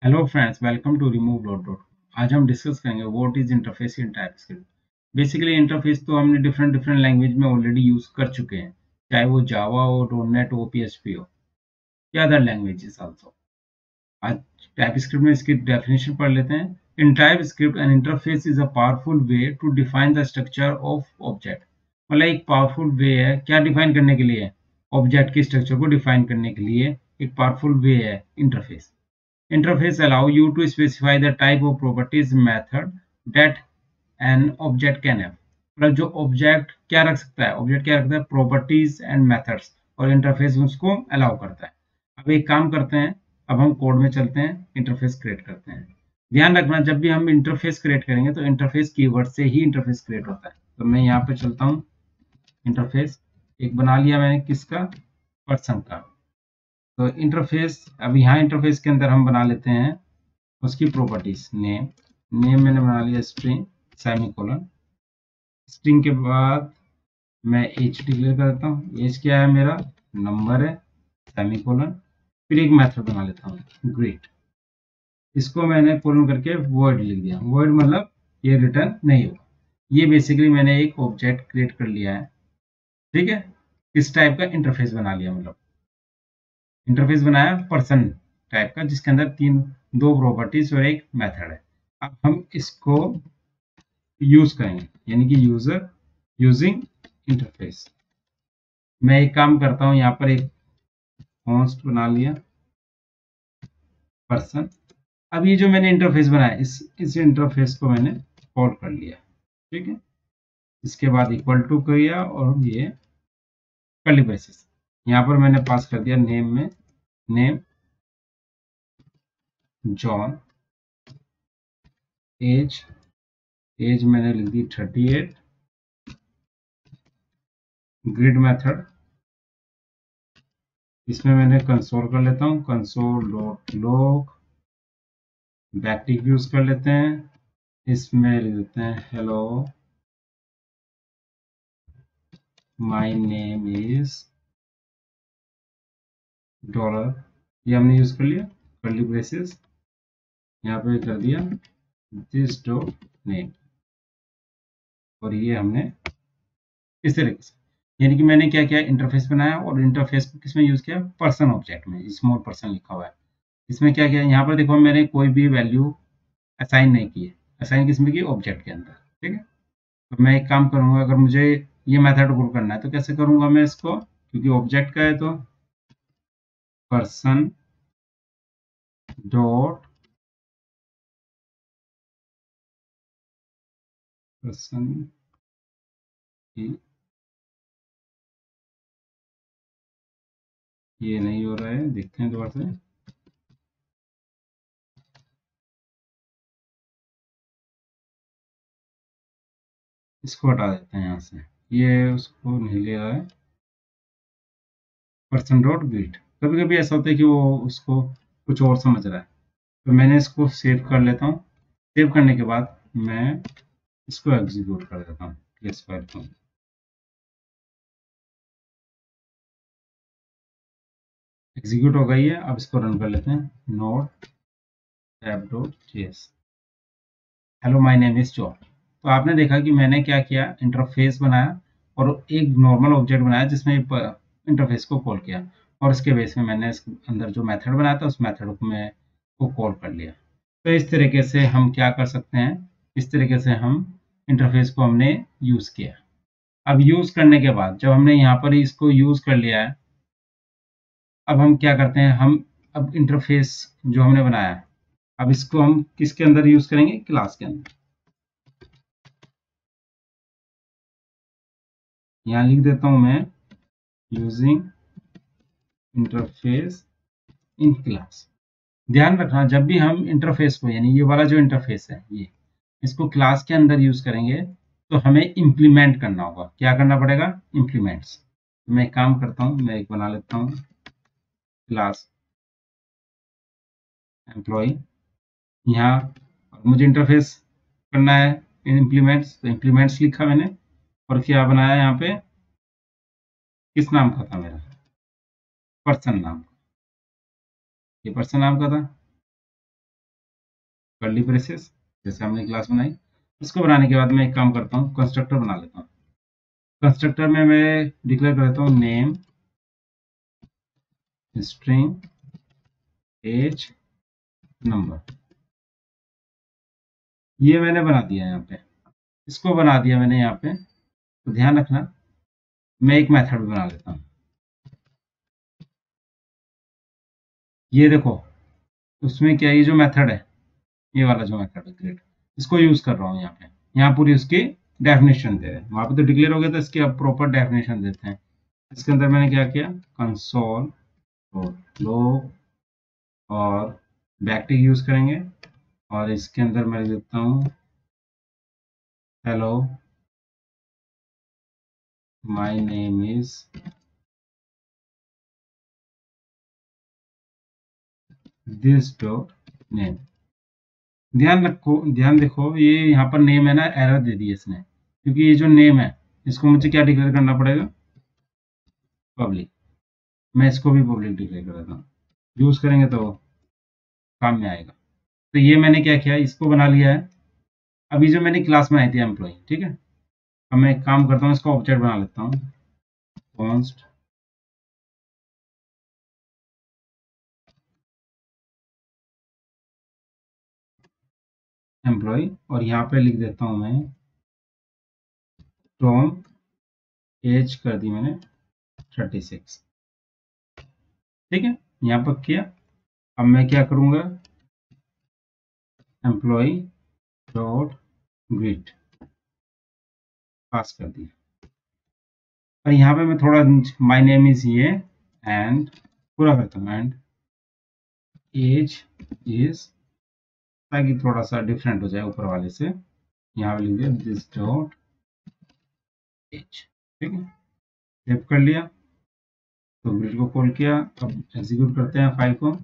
Hello friends, welcome to remove.com। आज हम discuss करेंगे what is interface in TypeScript. Basically interface तो हमने डिफरेंट डिफरेंट लैंग्वेज में ऑलरेडी यूज कर चुके हैं, चाहे वो जावा हो, डॉटनेट हो, पीएचपी हो या अदर लैंग्वेजेस आल्सो। आज टाइपस्क्रिप्ट में इसकी डेफिनेशन पढ़ लेते हैं। In TypeScript an interface is a powerful way to define the structure of object. मतलब एक पावरफुल वे है, क्या डिफाइन करने के लिए? ऑब्जेक्ट की स्ट्रक्चर को डिफाइन करने के लिए एक पावरफुल वे है interface. Interface allow you to specify the type of properties method that an object can have। मतलब जो ऑब्जेक्ट क्या रख सकता है, ऑब्जेक्ट क्या रखता है, प्रॉपर्टीज एंड मेथड्स, और इंटरफेस उसको अलाउ करता है। अब एक काम करते हैं, अब हम कोड में चलते हैं, इंटरफेस क्रिएट करते हैं। ध्यान रखना, जब भी हम इंटरफेस क्रिएट करेंगे तो इंटरफेस कीवर्ड से ही इंटरफेस क्रिएट होता है। तो मैं यहाँ पे चलता हूँ, इंटरफेस एक बना लिया मैंने, किसका? पर्सन का। तो इंटरफेस, अब यहाँ इंटरफेस के अंदर हम बना लेते हैं उसकी प्रॉपर्टीज। नेम मैंने बना लिया स्ट्रिंग, सेमीकोलन। स्ट्रिंग के बाद मैं एज डिक्लेयर कर देता हूँ। एज क्या है मेरा? नंबर है, सेमीकोलन। फिर एक मेथड बना लेता हूँ ग्रीट। इसको मैंने कोलन करके वर्ड लिख दिया। वर्ड मतलब ये रिटर्न नहीं होगा। ये बेसिकली मैंने एक ऑब्जेक्ट क्रिएट कर लिया है। ठीक है, इस टाइप का इंटरफेस बना लिया। मतलब इंटरफेस बनाया पर्सन टाइप का, जिसके अंदर दो प्रॉपर्टीज और एक मेथड है। अब हम इसको यूज करेंगे, यानी कि यूजर यूजिंग इंटरफेस। मैं एक काम करता हूं, यहाँ पर एक कॉन्स्ट बना लिया पर्सन। अब ये जो मैंने इंटरफेस बनाया, इस इंटरफेस को मैंने कॉल कर लिया। ठीक है, इसके बाद इक्वल टू किया और ये कर्ली ब्रेसेस। यहाँ पर मैंने पास कर दिया नेम में, नेम जॉन। एज, एज मैंने लिख दी 38। ग्रिड मेथड, इसमें मैंने कंसोल कर लेता हूँ, console dot log. Backtick use कर लेते हैं, इसमें लिख देते हैं hello my name is dollar. ये हमने यूज कर लिया। कर्ली ब्रेसेस यहाँ पे कर दिया दिस डॉट नेम, और ये हमने इस तरीके से, यानी कि मैंने क्या किया, इंटरफेस बनाया और इंटरफेस को किसमें यूज किया? पर्सन ऑब्जेक्ट में। स्मॉल पर्सन लिखा हुआ है। इसमें क्या किया, यहाँ पर देखो मैंने कोई भी वैल्यू असाइन नहीं की है। असाइन किसमें की? ऑब्जेक्ट के अंदर। ठीक है, तो मैं एक काम करूंगा, अगर मुझे ये मेथड कॉल करना है तो कैसे करूंगा मैं इसको, क्योंकि ऑब्जेक्ट का है तो पर्सन डॉट पर्सन, ये नहीं हो रहा है, देखते हैं दोबारा से। इसको हटा देते हैं यहाँ से, ये उसको नहीं ले रहा है। पर्सन डॉट ग्रीट, कभी कभी ऐसा होता है कि वो उसको कुछ और समझ रहा है। तो मैंने इसको सेव कर लेता हूँ। सेव करने के बाद मैं इसको एग्जीक्यूट कर देता हूँ। प्लेस फाइल को एग्जीक्यूट हो गई है। अब इसको रन कर लेते हैं। Node tab dot JS, hello my name is John. तो आपने देखा कि मैंने क्या किया, इंटरफेस बनाया और एक नॉर्मल ऑब्जेक्ट बनाया जिसमें इंटरफेस को कॉल किया, और उसके बेस में मैंने इसके अंदर जो मेथड बनाया था उस मेथड को मैं को कॉल कर लिया। तो इस तरीके से हम क्या कर सकते हैं, इस तरीके से हम इंटरफेस को हमने यूज किया। अब यूज करने के बाद जब हमने यहाँ पर इसको यूज कर लिया है, अब हम क्या करते हैं, हम अब इंटरफेस जो हमने बनाया है, अब इसको हम किसके अंदर यूज करेंगे? क्लास के अंदर। यहाँ लिख देता हूं मैं यूजिंग इंटरफेस इन क्लास। ध्यान रखना, जब भी हम इंटरफेस को, यानी ये वाला जो इंटरफेस है, ये इसको क्लास के अंदर यूज करेंगे तो हमें इंप्लीमेंट करना होगा। क्या करना पड़ेगा? इंप्लीमेंट्स। मैं एक काम करता हूँ, मैं एक बना लेता हूँ क्लास एम्प्लॉय। यहाँ मुझे इंटरफेस करना है इंप्लीमेंट्स, तो इंप्लीमेंट्स लिखा मैंने, और क्या बनाया यहाँ पे, किस नाम का था मेरा? पर्सन नाम। ये पर्सन नाम का था। कर्ली ब्रेसेस जैसे हमने क्लास बनाई। इसको बनाने के बाद मैं एक काम करता हूँ, कंस्ट्रक्टर बना लेता हूँ। कंस्ट्रक्टर में मैं डिक्लेयर कर देता हूँ नेम स्ट्रिंग एज नंबर। ये मैंने बना दिया यहाँ पे, इसको बना दिया मैंने यहाँ पे। तो ध्यान रखना, मैं एक मेथड भी बना लेता हूँ। ये देखो, उसमें क्या, ये जो मेथड है, ये वाला जो मेथड है ग्रेड, इसको यूज कर रहा हूँ यहाँ पे। यहाँ पूरी उसकी डेफिनेशन दे रहे हैं, वहां पे तो डिक्लेयर हो गया था, इसकी अब प्रॉपर डेफिनेशन देते हैं। इसके अंदर मैंने क्या किया, कंसोल लॉग और बैकटिक यूज करेंगे, और इसके अंदर मैं लिख देता हूँ hello my name is this dot name. ध्यान देखो, ये यहाँ पर नेम है ना, एरर दे दी है इसने, क्योंकि ये जो नेम है इसको मुझे क्या डिक्लेयर करना पड़ेगा, पब्लिक। मैं इसको भी पब्लिक डिक्लेयर कर देता हूँ, यूज करेंगे तो काम में आएगा। तो ये मैंने क्या किया, इसको बना लिया है। अभी जो मैंने क्लास में आई थी एम्प्लॉय, ठीक है, अब मैं एक काम करता हूँ, इसका ऑब्जेक्ट बना लेता हूँ, कॉन्स्ट एम्प्लॉय, और यहाँ पे लिख देता हूँ मैं टॉम, एज कर दी मैंने 36। ठीक है, यहाँ पर किया। अब मैं क्या करूँगा, एम्प्लॉय डॉट ग्रीट पास कर दिया। और यहाँ पे मैं थोड़ा माय नेम इज ये एंड पूरा करता हूँ, एंड एज इज, ताकि थोड़ा सा डिफरेंट हो जाए ऊपर वाले से। यहाँ पे लिख दिया दिस डॉट एज। ठीक है, सेव कर लिया, तो ग्रिड को कॉल किया। अब एग्जीक्यूट करते हैं फाइल को।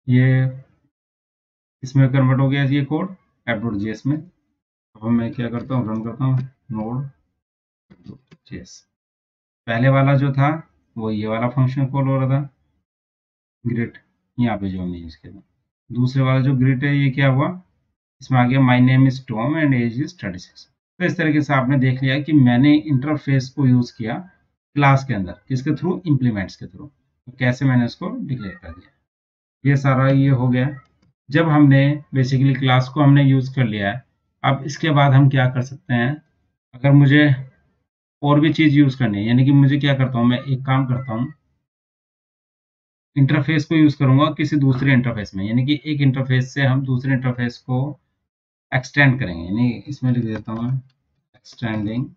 ये इसमें कन्वर्ट हो गया ये कोड app.js में। अब मैं क्या करता हूँ, रन करता हूँ node.js। पहले वाला जो था वो ये वाला फंक्शन कॉल हो रहा था, ग्रिड, यहाँ पे जो हमने यूज किया था। दूसरे वाला जो ग्रिड है, ये क्या हुआ, इसमें आ गया my name is Tom and age is 36। तो इस तरीके से आपने देख लिया कि मैंने इंटरफेस को यूज किया क्लास के अंदर, किसके थ्रू, इम्प्लीमेंट्स के थ्रू। तो कैसे मैंने उसको डिक्लेयर कर दिया, ये सारा ये हो गया। जब हमने बेसिकली क्लास को हमने यूज कर लिया है, अब इसके बाद हम क्या कर सकते हैं, अगर मुझे और भी चीज यूज करनी है, यानी कि मुझे क्या करता हूँ, मैं एक काम करता हूँ, इंटरफेस को यूज करूंगा किसी दूसरे इंटरफेस में, यानी कि एक इंटरफेस से हम दूसरे इंटरफेस को एक्सटेंड करेंगे। यानी इसमें लिख देता हूँ एक्सटेंडिंग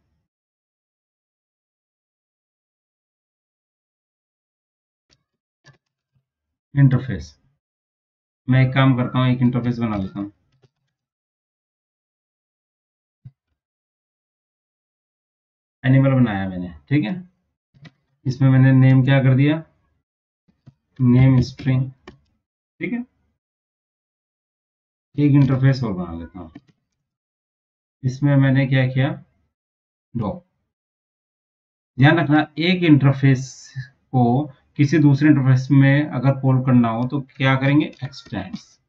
इंटरफेस। मैं एक काम करता हूँ, एक इंटरफेस बना लेता हूँ, एनिमल बनाया मैंने। ठीक है, इसमें मैंने नेम क्या कर दिया, नेम स्ट्रिंग। ठीक है, एक इंटरफेस और बना लेता हूँ, इसमें मैंने क्या किया, डॉक। ध्यान रखना, एक इंटरफेस को किसी दूसरे इंटरफेस में अगर कॉल करना हो तो क्या करेंगे, एक्सटेंड्स।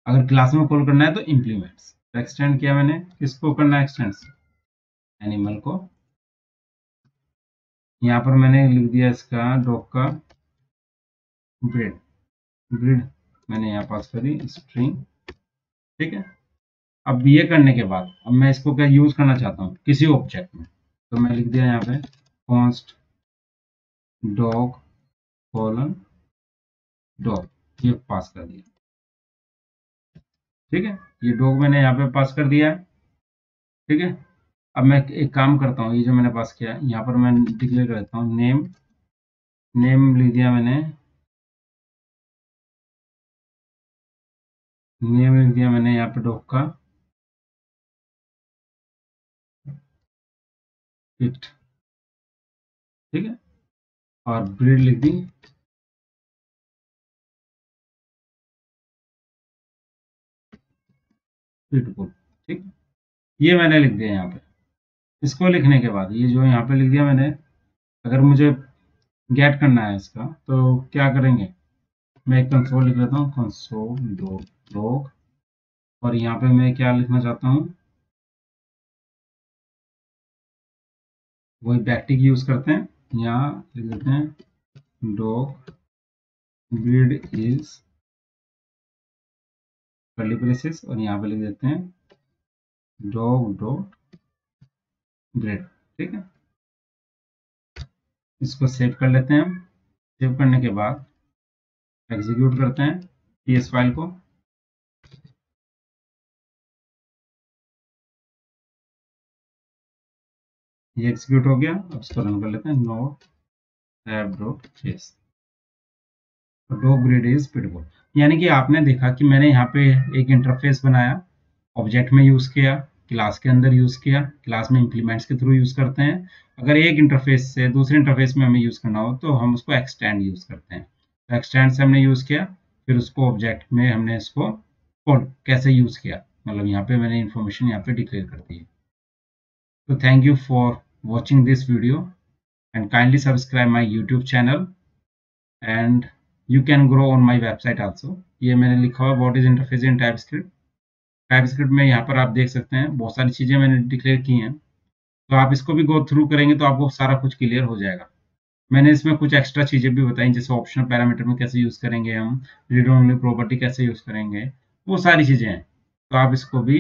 अगर क्लास में कॉल करना है तो इम्प्लीमेंट्स। तो एक्सटेंड किया मैंने, किसको करना है एक्सटेंड्स, एनिमल को। यहाँ पर मैंने लिख दिया इसका डॉग का ब्रेड, ग्रिड मैंने यहाँ पास करी स्ट्रिंग। ठीक है, अब ये करने के बाद अब मैं इसको क्या यूज करना चाहता हूँ किसी ऑब्जेक्ट में, तो मैं लिख दिया यहाँ पे कॉन्स्ट डॉग कॉलन डॉग, ये पास कर दिया। ठीक है, ये डॉग मैंने यहाँ पे पास कर दिया है। ठीक है, अब मैं एक काम करता हूँ, ये जो मैंने पास किया यहाँ पर मैं डिक्लेयर कर देता हूँ नेम, नेम लिख दिया मैंने, नेम लिख दिया मैंने यहाँ पे डॉग का इट। ठीक है, और ब्रीड लिख दी पिटबुल। ठीक, ये मैंने लिख दिया यहाँ पे। इसको लिखने के बाद ये जो यहाँ पे लिख दिया मैंने, अगर मुझे गेट करना है इसका तो क्या करेंगे, मैं कंसोल लिख लेता हूँ, कंसोल लॉग, और यहाँ पे मैं क्या लिखना चाहता हूँ, वही बैकटिक यूज करते हैं, यहाँ लिख देते हैं dog breed is curly braces, और यहाँ पे लिख देते हैं डॉग डॉग ब्रीड। ठीक है, इसको सेव कर लेते हैं हम। सेव करने के बाद एग्जीक्यूट करते हैं पीएस फाइल को। ये एग्जीक्यूट हो गया, अब इसको रन कर लेते हैं, note app dot JS, dog breed is pitbull. यानी कि आपने देखा कि मैंने यहाँ पे एक इंटरफेस बनाया, ऑब्जेक्ट में यूज किया, क्लास के अंदर यूज किया, क्लास में इंप्लीमेंट्स के थ्रू यूज करते हैं। अगर एक इंटरफेस से दूसरे इंटरफेस में हमें यूज करना हो तो हम उसको एक्सटेंड यूज करते हैं। तो एक्सटेंड से हमने यूज किया, फिर उसको ऑब्जेक्ट में हमने इसको कोड कैसे यूज किया, मतलब यहाँ पे मैंने इन्फॉर्मेशन यहाँ पे डिक्लेयर कर दी है। तो thank you for watching this video and kindly subscribe my YouTube channel, and you can grow on my website also। ये मैंने लिखा हुआ what is interface in TypeScript। TypeScript में यहाँ पर आप देख सकते हैं बहुत सारी चीजें मैंने डिक्लेयर की हैं, तो आप इसको भी गो थ्रू करेंगे तो आपको सारा कुछ क्लियर हो जाएगा। मैंने इसमें कुछ एक्स्ट्रा चीजें भी बताई, जैसे ऑप्शनल पैरामीटर में कैसे यूज करेंगे हम, रीड ओनली प्रॉपर्टी कैसे यूज करेंगे, वो सारी चीजें हैं, तो आप इसको भी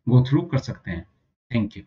गो थ्रू कर सकते हैं। Thank you.